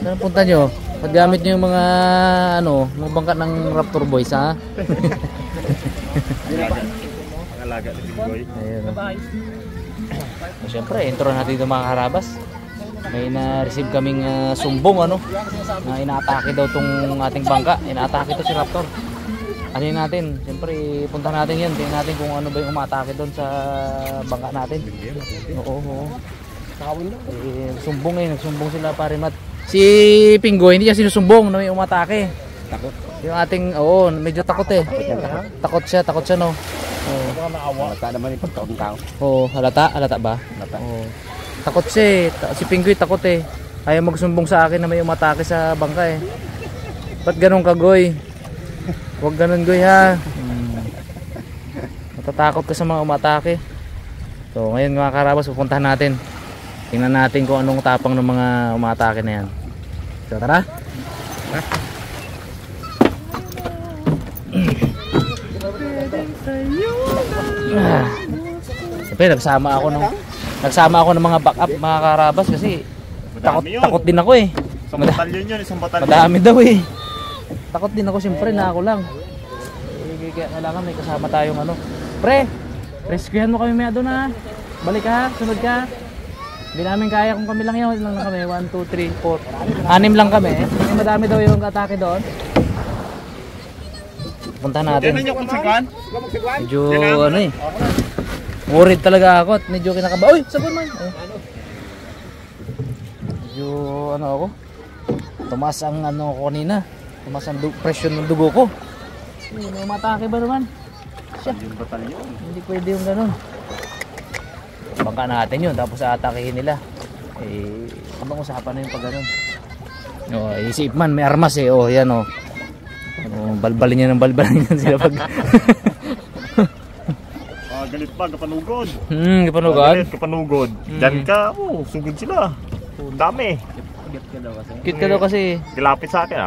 Saan punta nyo? Paggamit nyo yung mga mga bangka ng Raptor Boys, ha? Alaga ni Pinggoy. Ayun. So, siyempre, intro natin ito mga karabas. May na-receive kaming sumbong na inaatake daw tong ating bangka. Inaatake to si Raptor. Ano yun natin? Siyempre, punta natin yan. Tingnan natin kung ano ba yung umatake doon sa bangka natin. Oo. Sumbong nagsumbong sila pare Mat. Si Pinggoy hindi niya sinusumbong na may umatake. Takot. Yung ating, medyo takot eh. Takot siya no. Halata naman yung pagkaong tao. Oo, halata ba? Halata. Oo. Takot siya eh. Si Pinggoy takot eh. Ayaw magsumbong sa akin na may umatake sa bangka eh. Ba't ganun ka, Goy? Huwag ganun, Goy, ha. Matatakot ka sa mga umatake. So ngayon mga karabas, pupuntahan natin. Tingnan natin kung anong tapang ng mga umatake na yan. So tara. Siyempre nagsama ako ng mga backup mga karabas kasi takot din ako eh. Isang batalyon yun, isang batalyon. Madami daw eh. Takot din ako siyempre na ako lang. Kaya kailangan may kasama tayong Pre, rescuehan mo kami maya doon ha. Balik ka, sunod ka. Hindi namin kaya kung kami lang yun. Ilang lang kami, 1, 2, 3, 4 6 lang kami. Madami daw yung atake doon. Punta natin. Medyo worried talaga ako at medyo kinakaba. Uy, sabon man. Medyo ako. Tumaas ang ko kanina. Tumaas ang pressure ng dugo ko. May umatake ba naman? Yung batalyon. Hindi pwede yung ganun. Bangka natin yun, tapos aatakihin nila. Ibang usapan na yung pag ganun. Isip man, may armas eh. Yan balbalin niya ng balbalin yan sila pag... Galit pa, kapanugod. Kapanugod? Kapanugod. Diyan ka, sugod sila. Dami. Cute ka daw kasi. Kilapit sa akin,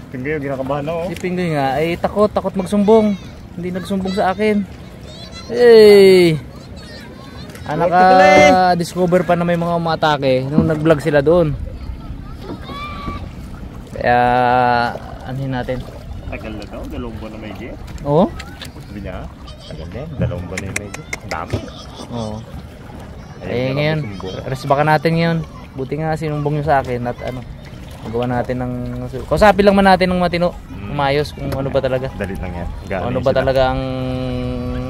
Pinggoy, ginakabahan ako. Si Pinggoy nga, takot magsumbong. Hindi nagsumbong sa akin. Discover pa na may mga umatake nung nag-vlog sila doon. Kaya, anuhin natin. Tagal na daw, 2 buwan na may gate. Oo? Sabi niya, tagal na 2 buwan na may gate. Ang dami. Oo. Ngayon, resbaka natin ngayon. Buti nga sinumbong nyo sa akin at magawa natin ng... Kausapin lang man natin ng matino. Umayos kung ano ba talaga. Dali lang yan. Ano ba talaga ang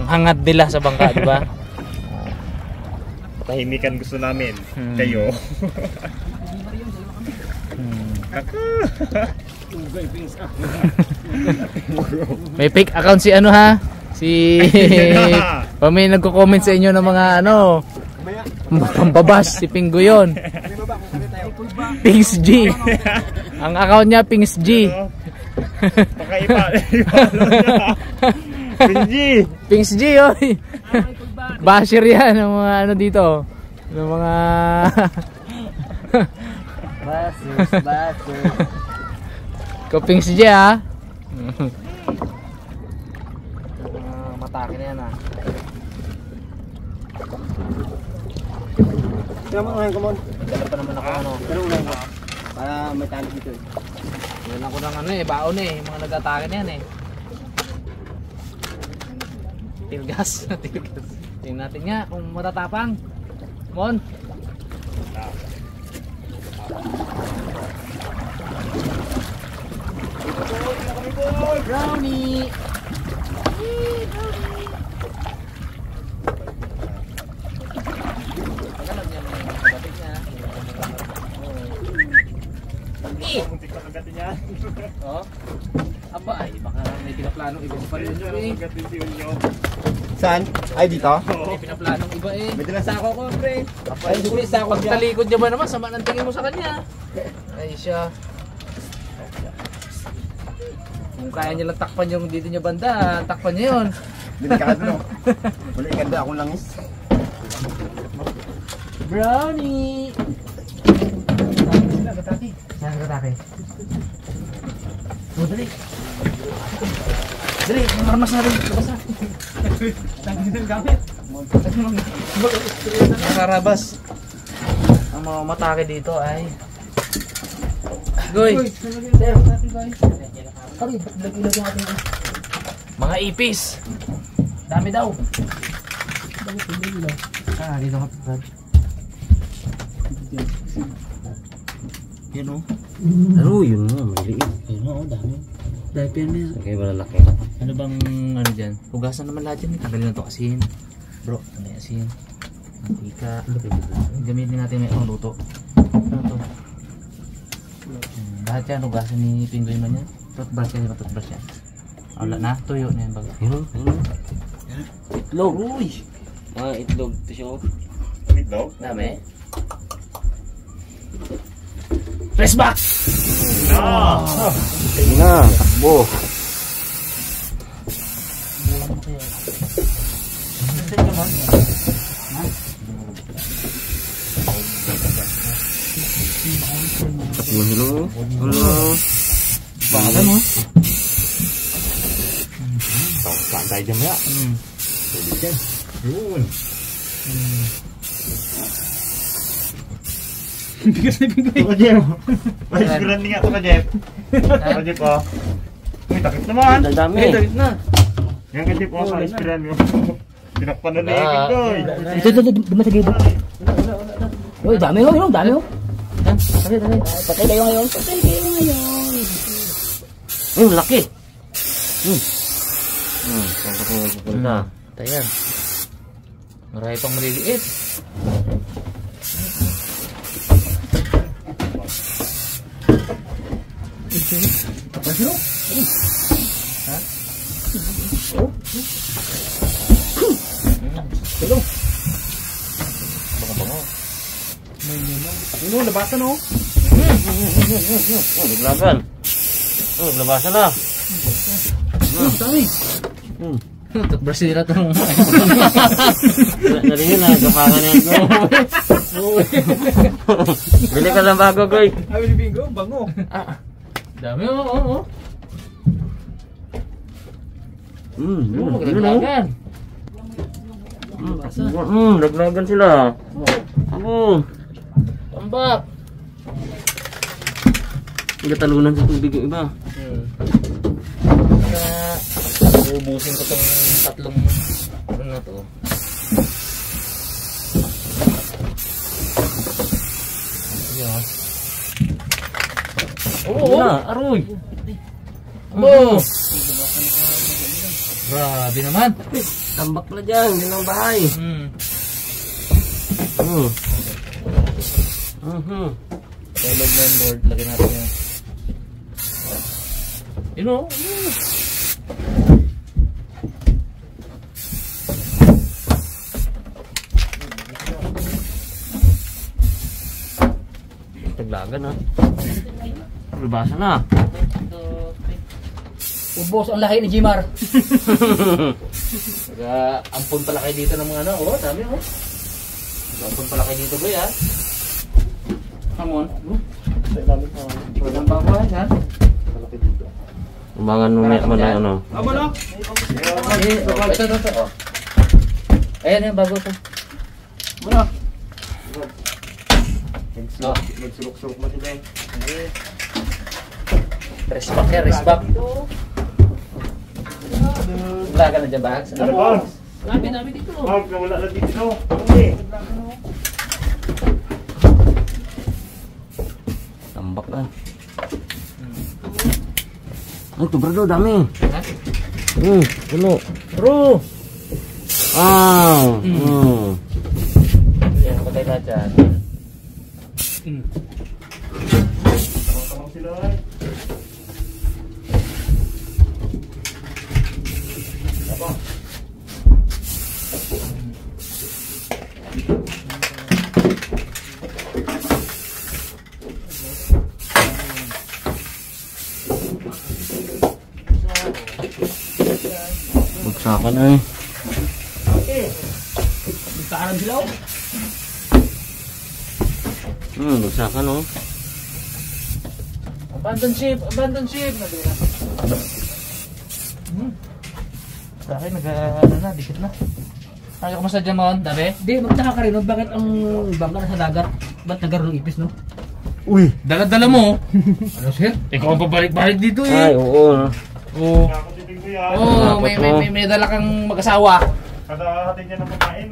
hangad nila sa bangka, di ba? Tahimikan gusto namin. Kayo. May fake account si may nagko-comment sa inyo ng mga pambabash si Pinggoy yun. Pings G. Ang account niya Pings G. Pings G oy. Basher yan ng mga dito. Ng mga Basus. Ko Pings G ha. Matake na yan ha. Come on. Dala pa naman ako Pero ulan mo. Para may tali dito eh. Yan ako ng baon yung mga nag-atake na yan Tilgas. Tingnan natin nga kung matatapang. Come on. Brownie. Muntik na kagatin niya. Aba, baka may pinaplanong iba pa rin yun Saan? Ay dito? May pinaplanong iba May dalang sako ko, pre. Ay, pag talikod niya ba naman, sama ng tingin mo sa kanya. Ay siya. Kung kaya niya lang takpan yung dito niya banda, takpan niya yun. Delikado. Wala ikanda akong langis. Brownie! Saan ka tatay? Dali! Dali, marmas na rin. Labas na. Tangin ng gamit. Nakarabas. ang mga matake dito ay Goy. Mga ipis. Dami daw. Dito ka, Brad. Yun o. Ano yun nga, maliit. Yun o, dami. Dahil pa yan. Sige, malalaki. Ano bang ano dyan? Hugasan naman lahat yan. Tanggalin na ito asin. Bro, ano yung asin? Mantika. Gamitin natin may luto. Ano to? Lahat yan, hugasan ni Pingoy man yan. Toothbrush yan, toothbrush yan. Wala na, tuyo na yan bago. Yun. Itlog. Uy! Itlog. Ito siya. Itlog? Dami. Press back! Sige na, takbo. Hello. Baka mo. Saan tayo dyan ya? Pwede dyan. Yun. Ito ka, Jeff. May siguran nga ito ka, Jeff. Ito ka, Jeff, oh. May takip naman. Ang dami. Takip na. Yan ka, Jeff, oh. Sa ispiran mo. Tinakpan na naigin ko, eh. Ito, dumas sa gilid. Uy, dami ho, yun, dami ho. Patay kayo ngayon. Laki. Saan ka kung magpupunta? Tayan. Marami pang maliliit. Bango-bango. Ano, labasan o. Naglagan. Labasan na. Dami. Toothbrush nila itong Narinig na, gapangan yan ko. Bili ka lang bago, Goy. Ay, Bingo, bango. dami o. Naglagan. Naglagan sila. Tambak. Nagatalunan sa tubig yung iba. Ubusin ko tong tatlong ano na to. Ayan. Oo. Aroy. Oo. Grabe naman. Tambak pala dyan. Yan ang bahay. Kaya log na yung board. Lagyan natin yan. Yun o. Taglagan ha. Lubasa na. Ubos ang lahi ni Jimar. Kaya ampun pala kayo dito ng mga ano. Oh, dami oh. Ampun pala kayo dito boy ha. Come on. Walang bago ha. Umangan mo na ano. Aba na. Ito. Ayan yung bago to. Wala. Nagsulok-sulok mo sila, eh. Respect ya, respect. Wala ka na dyan ba? Ano ba? Dami dito. Wala na dito. Okay. Tambak ka. Ay, ito brado, dami. Ha? Ano? Bro! Yan, patay na dyan. Tamang sila, eh. Apa? Bagsakan na eh. Magkaaram sila ho. Bagsakan oh. Abandon ship! Abandon ship! Sa akin, ano na, dikit na. Ay, kumusta dyan mo? Dami? Di, magtaka ka rin, no? Bakit ang bangka nasa dagat? Ba't nagkaroon ng ipis, no? Uy! Dala-dala mo. Ano sir? Ikaw ang pabalik-balik dito Ay, eh. oo. Oo. Nakakatitig ko yan. Oo, may dala kang mag-asawa. Kada hatid niya ng pagkain.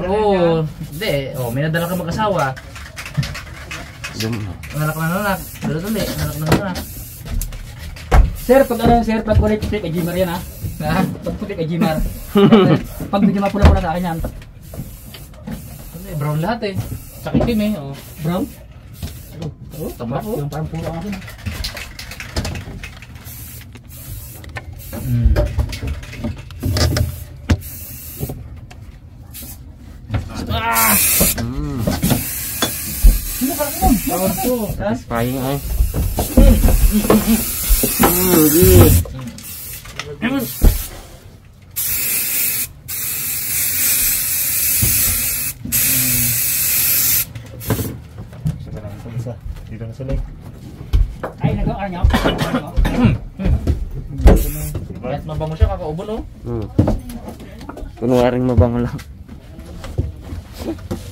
Oo. Hindi. Oh, may nadala kang mag-asawa. Dum- Anak na anak. Dali. Anak na anak. Sir, pag kulay puti kay Jimar yan, ha? Ha? Pag puti kay Jimar. Pag medyo mapula-pula sa akin yan. Ano eh, brown lahat eh. Sa itim eh. Oh. Brown? Oh, tama oh. Yung parang puro ang akin. Ah! Mm. Brown to. Satisfying ay. Di. Saka lang ito isa. Dito na sa leg. Ay, nagawa niya. Kahit mabango siya, kakaubo no? Mm. Kunwaring mabango lang.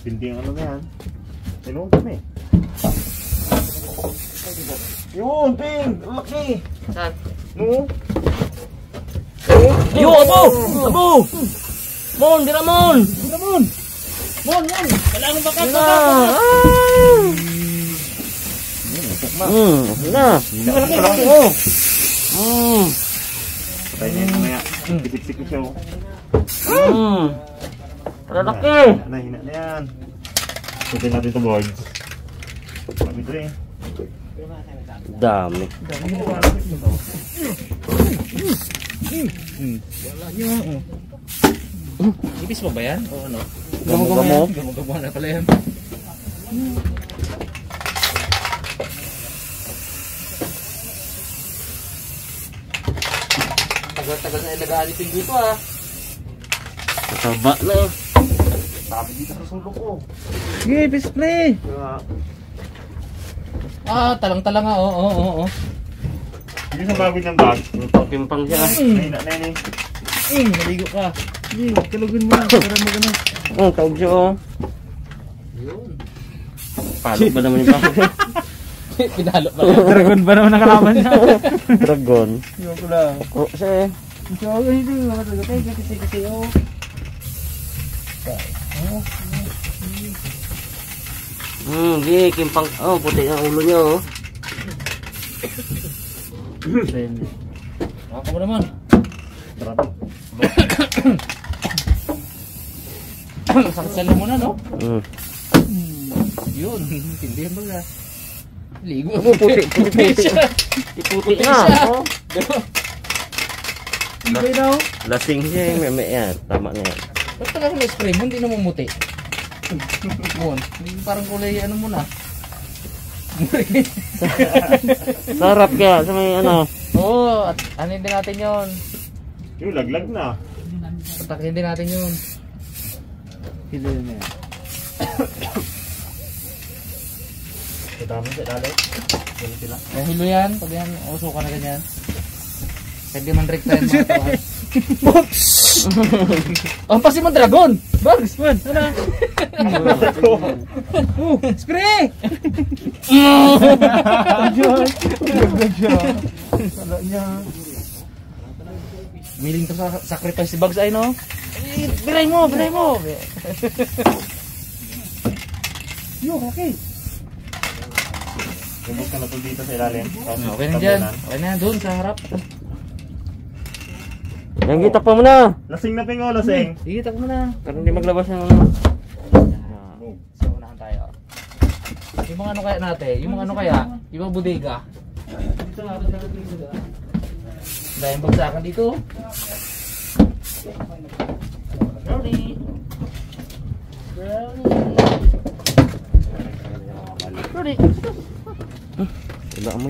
Hindi ang ano na yan. Tinawag kami. Yun, Ping! Laki! Saan? No? Yo, abo! Abo! Mon, dira mon! Mon! Kailangan ba ka? Na. Malaki! Oh. Patay niya yung mamaya. Bisik-sik ko siya. Lalaki. Hina na yan. Sutin natin ito, boys. Sabi ito eh. Dami. Ibis mo ba yan? O ano? Gamo-gamo. Gamo-gamo na pala yan. Tagal-tagal na ilagaalipin dito ah. Kasaba na. Sabi dito sa sulok ko. Sige, display! Kaya, Ah, talang-talang ah. Oo. hindi sa bagay ng bag. Pimpang siya. Hina na yan eh. Naligo ka. Sige, kalugin mo na. Para mo ganun. Tawag siya oh. Yun. Palo ba naman yung baka? Pinalo pala. Dragon ba naman ang kalaban niya? Dragon. Yung ko lang. Oh, siya eh. Di, kimpang. Oh, puti ang ulo niya oh. Maka mo naman. Grabe. Sakit mo na, no? Mm. Yun, hindi ba nga? Ligo. Puti. Puti na. Oh. Hindi daw. Lasing siya eh. May yan. Tama na yan. Ba't talaga may spray mo? Hindi na mumuti. Mon, parang kulay ano mo na. Sarap kaya sa may ano. Oo, at anin din natin yun. Yung laglag na. Patakin din natin yun. Hilo na yan. Kadami sa ilalim. Ganun sila. Kaya hilo yan, pag yan, uso ka na ganyan. Pwede man rekta yan mga tuwan. Ang pasi mo dragon! Bugs! Man, ano? Spray! Miling to sa sacrifice si Bugs ay no? Biray mo! Gumot ka na to dito sa ilalim. Okay na dyan. Okay na doon sa harap. Yang kita pa muna. Lasing na pingo, lasing. Sige, tak mo na. Para hindi maglabas ng ano. So, unahan tayo. Yung mga ano kaya natin, yung mga ano kaya, yung mga bodega. Dito nga, dahil bagsakan dito. Brownie. Wala mo.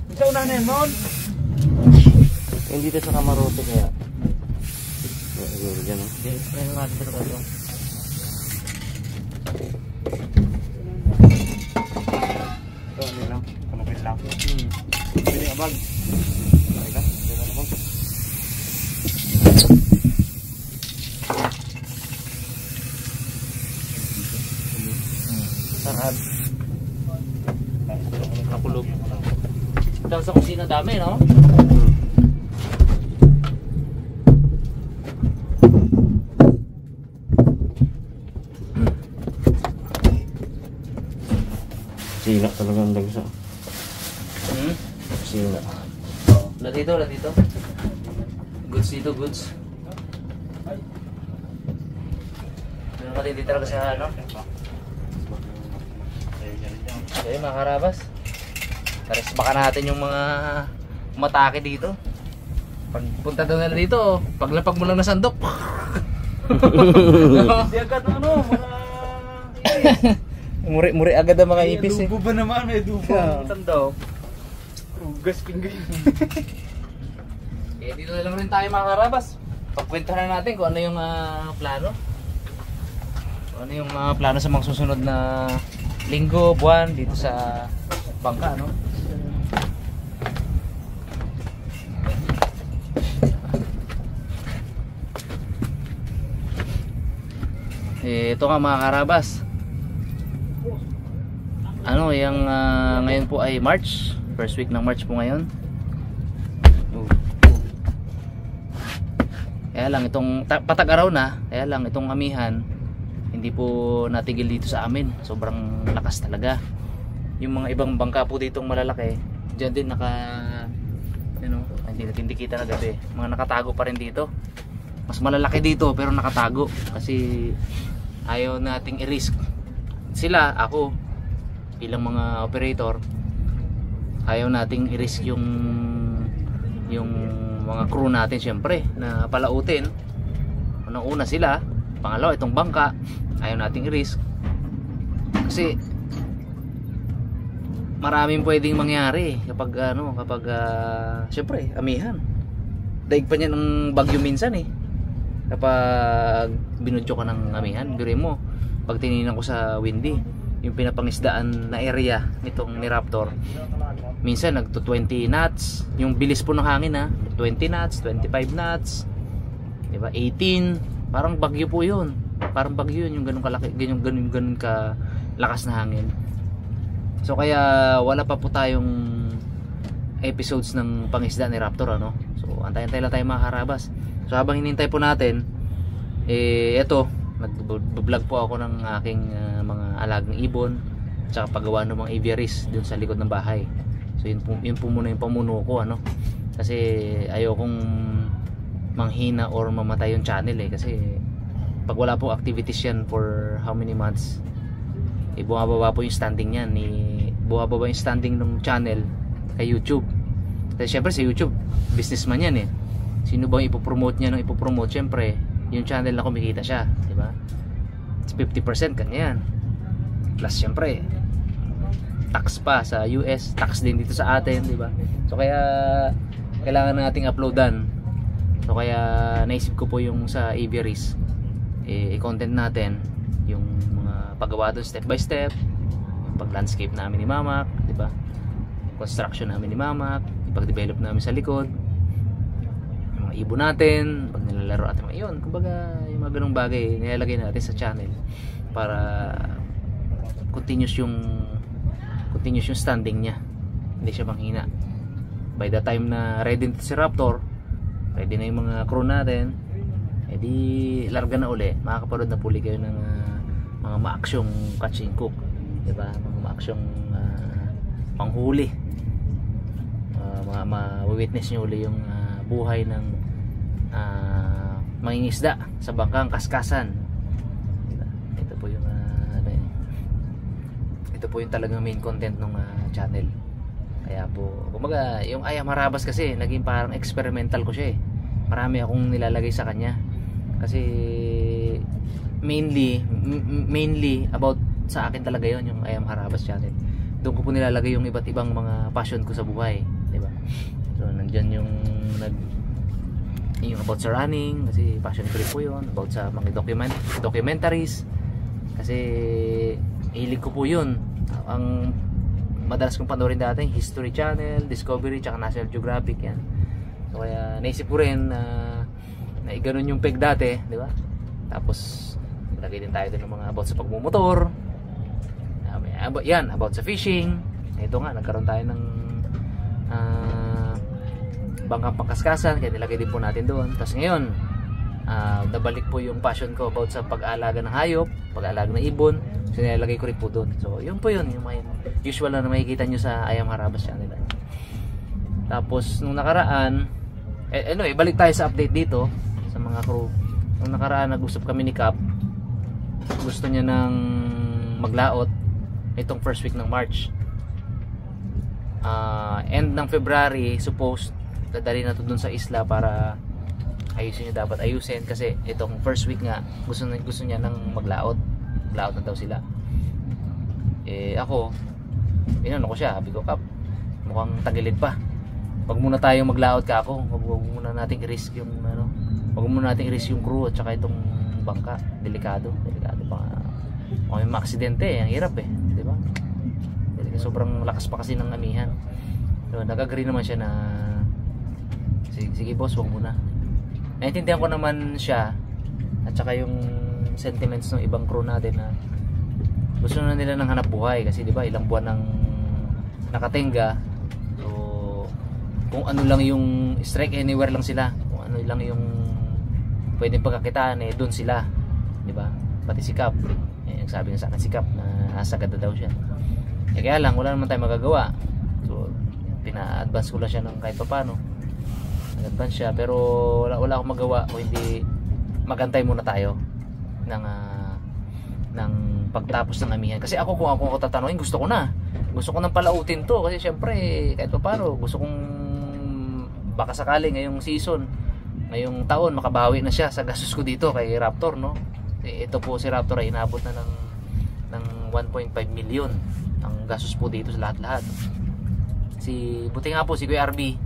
Ito na yan, Mon. Yung dito sa kamarote kaya. Siguro dyan oh. Okay, ngayon natin ito. lang. Pwede nga bag. Okay ka? Pwede na bag. Sarap. Nakulog. Dahil sa kusina dami, no? Sila talaga ang dagsa. Sila. Wala dito, wala dito. Goods dito, goods. Doon matindi talaga sa ano. Okay, mga karabas. Taris baka natin yung mga matake dito. Pagpunta daw nila dito, paglapag mo lang na sandok. Di agad ano, mga... Muri agad ang mga ipis eh. Dugo ba naman? May dugo. Sandok. Ugas pinggan. Eh, dito na lang rin tayo mga karabas. Pagkwentahan na natin kung ano yung plano. Kung ano yung plano sa mga susunod na linggo, buwan dito sa bangka, no? Eh, ito nga mga karabas. Ano, yung ngayon po ay March. First week ng March po ngayon. Kaya lang itong patag-araw na, kaya lang itong amihan hindi po natigil dito sa amin. Sobrang lakas talaga. Yung mga ibang bangka po ditong malalaki, diyan din hindi natin kita na gabi. Mga nakatago pa rin dito. Mas malalaki dito pero nakatago kasi ayaw nating i-risk. Sila, ako bilang mga operator, ayaw nating i-risk yung mga crew natin syempre na palautin. Unang-una sila, pangalawa itong bangka, ayaw nating i-risk kasi maraming pwedeng mangyari kapag syempre amihan. Daig pa niya ng bagyo minsan eh. Kapag binudyo ka ng amihan, biro mo, pag tininan ko sa windy, yung pinapangisdaan na area nitong ni Raptor, minsan nagto 20 knots yung bilis po ng hangin, 20 knots, 25 knots, diba, 18, parang bagyo po yun, parang bagyo yun, yung ganun kalaki, ganun ka lakas na hangin. So kaya wala pa po tayong episodes ng pangisda ni Raptor, ano. So antay-antay lang tayo mga karabas. So habang hinintay po natin, eto nag-vlog po ako ng aking mga alagang ibon tsaka paggawa ng mga aviaries dun sa likod ng bahay. So yun po muna yung pamuno ko, ano, kasi ayokong manghina or mamatay yung channel eh, kasi pag wala po activities yan for how many months, bumababa po yung standing yan, bumababa yung standing ng channel kay YouTube. Kasi syempre sa YouTube businessman yan eh, sino ba yung ipopromote niya ng ipopromote? Syempre yung channel na kumikita siya, di ba? It's 50% kanya yan. Plus syempre tax pa sa US, tax din dito sa atin, di ba? So kaya kailangan nating uploadan. So kaya naisip ko po yung sa aviaries, i-content natin yung mga paggawa doon step by step, yung pag-landscape namin ni Mamak, di ba? Construction namin ni Mamak, ipag-develop namin sa likod, ibon natin, pag nilalaro at mga yun, kumbaga yung mga ganung bagay nilalagay natin sa channel para continuous yung standing niya, hindi siya manghina. By the time na ready na si Raptor, ready na yung mga crew natin, edi larga na uli, makakapanood na puli kayo ng mga maaksyong catch and cook, diba? Mga maaksyong panghuli, ma-witness nyo uli yung buhay ng mangingisda sa bangkang Kaskasan. Ito po yung ito po yung talagang main content ng channel. Kaya po kumbaga yung Ayam Harabas kasi naging parang experimental ko siya eh. Marami akong nilalagay sa kanya kasi mainly about sa akin talaga yon, yung Ayam Harabas channel. Doon ko po nilalagay yung iba't ibang mga passion ko sa buhay, di ba? So nandiyan yung about sa running kasi passion ko rin po yun, about sa mga documentaries kasi hilig ko po yun. Ang madalas kong panoorin dati, History Channel, Discovery, tsaka National Geographic yan. So kaya naisip ko rin na iganon yung peg dati, di ba? Tapos lagay din tayo din ng mga about sa pagmumotor, yan, about sa fishing. Ito nga, nagkaroon tayo ng bangkang pangkaskasan, kaya nilagay din po natin doon. Tapos ngayon, nabalik po yung passion ko about sa pag-aalaga ng hayop, pag-aalaga ng ibon. So nilalagay ko rin po doon. So yun po yun, yung usual na makikita nyo sa I Am Harabas channel. Tapos nung nakaraan, anyway, balik tayo sa update dito sa mga crew. Nung nakaraan, nag-usap kami ni Cap. Gusto niya ng maglaot itong first week ng March. End ng February, supposed dadali na to dun sa isla para ayusin niya, dapat ayusin kasi itong first week nga gusto niya ng maglaot na daw sila. Ako inano ko siya, sabi ko, Kap, mukhang tagilid pa, wag muna tayong maglaot ka ako, wag muna nating i-risk yung wag muna nating i-risk yung crew at saka itong bangka, delikado pa, may aksidente ang hirap di ba? Sobrang lakas pa kasi ng amihan. So nag-agree naman siya na sige boss, wag muna. Naintindihan ko naman siya at saka yung sentiments ng ibang crew natin na gusto na nila ng hanap buhay kasi di ba ilang buwan nang nakatingga. So kung ano lang yung strike anywhere lang sila, kung ano lang yung pwedeng pagkakitaan, doon sila, di ba? Pati si Cap, sabi nga sa akin si Cap na nasagad na daw siya. Kaya lang wala naman tayong magagawa. So pina-advance ko lang siya ng kahit paano. Nag-advance siya, pero wala akong magawa kung hindi magantay muna tayo ng pagtapos ng amihan. Kasi kung ako tatanungin, gusto ko nang palautin to kasi syempre kahit paano gusto kong baka sakali ngayong season, ngayong taon makabawi na siya sa gastos ko dito kay Raptor, no? Ito po si Raptor ay inabot na ng 1.5 million ang gastos po dito sa lahat-lahat. Buti nga po si Kuya RB,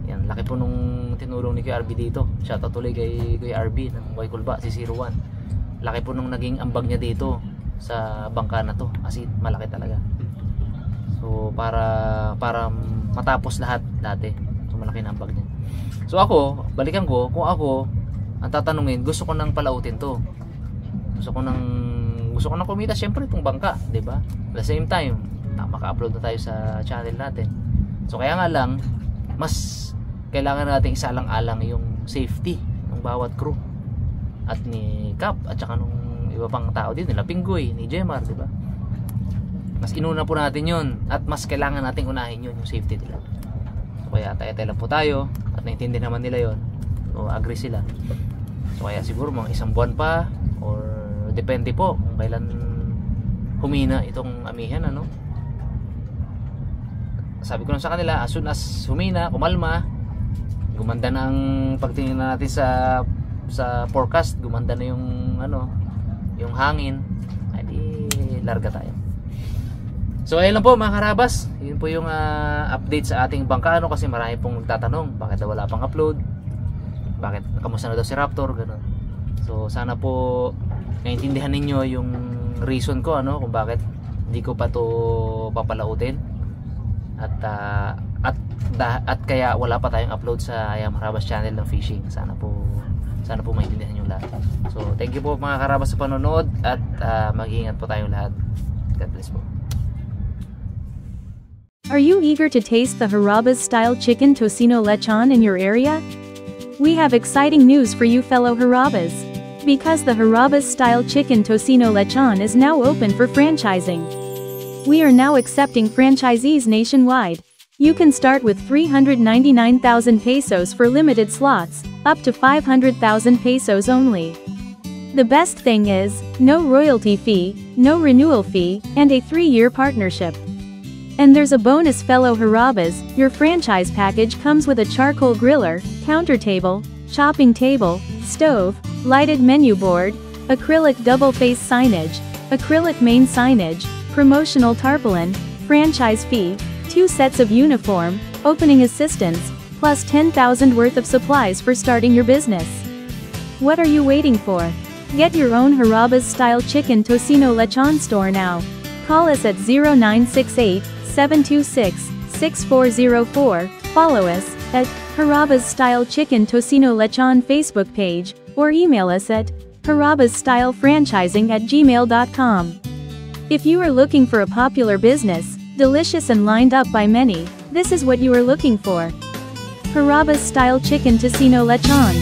yan, laki po nung tinulong ni Kuya RB dito. Shoutout tuloy kay Kuya RB ng Waikulba, si 01. Laki po nung naging ambag niya dito sa bangka na to, kasi malaki talaga. So para matapos lahat dati, so malaki na ambag niya. So ako, balikan ko, kung ako ang tatanungin, gusto ko nang palautin to. Gusto ko nang kumita syempre itong bangka, 'di ba? At the same time, maka-upload na tayo sa channel natin. So kaya nga lang, mas kailangan natin isalang-alang yung safety ng bawat crew at ni Cap at saka nung iba pang tao dito, nila Pinggoy, ni Jemar, di ba? Mas inuna po natin yun at mas kailangan natin unahin yun, yung safety nila. So kaya tayo lang po tayo at naintindihan naman nila yun, so agree sila. So kaya siguro mga isang buwan pa or depende po kung kailan humina itong amihan, sabi ko lang sa kanila, as soon as humina, kumalma, gumanda na ang pagtingin natin sa forecast, gumanda na yung yung hangin, ay di larga tayo. So ayun lang po mga karabas, yun po yung update sa ating bangka, kasi marami pong nagtatanong bakit wala pang upload, bakit kamusta na daw si Raptor, ganun. So sana po naintindihan ninyo yung reason ko, kung bakit hindi ko pa to papalautin. At kaya wala pa tayong upload sa I Am Harabas channel ng fishing. Sana po maintindihan nyo lahat. So thank you po mga karabas sa panonood at mag-iingat po tayong lahat. God bless po. Are you eager to taste the Harabas style chicken tocino lechon in your area? We have exciting news for you fellow Harabas. Because the Harabas style chicken tocino lechon is now open for franchising. We are now accepting franchisees nationwide. You can start with 399,000 pesos for limited slots, up to 500,000 pesos only. The best thing is, no royalty fee, no renewal fee, and a 3-year partnership. And there's a bonus fellow Harabas, your franchise package comes with a charcoal griller, counter table, chopping table, stove, lighted menu board, acrylic double-face signage, acrylic main signage, promotional tarpaulin, franchise fee, 2 sets of uniform, opening assistance, plus 10,000 worth of supplies for starting your business. What are you waiting for? Get your own Harabas style chicken tocino lechon store now. Call us at 0968 726-6404, follow us at Harabas Style Chicken Tocino Lechon Facebook page, or email us at harabasstylefranchising@gmail.com. If you are looking for a popular business, delicious and lined up by many, this is what you are looking for. Harabas Style Chicken Tocino Lechon.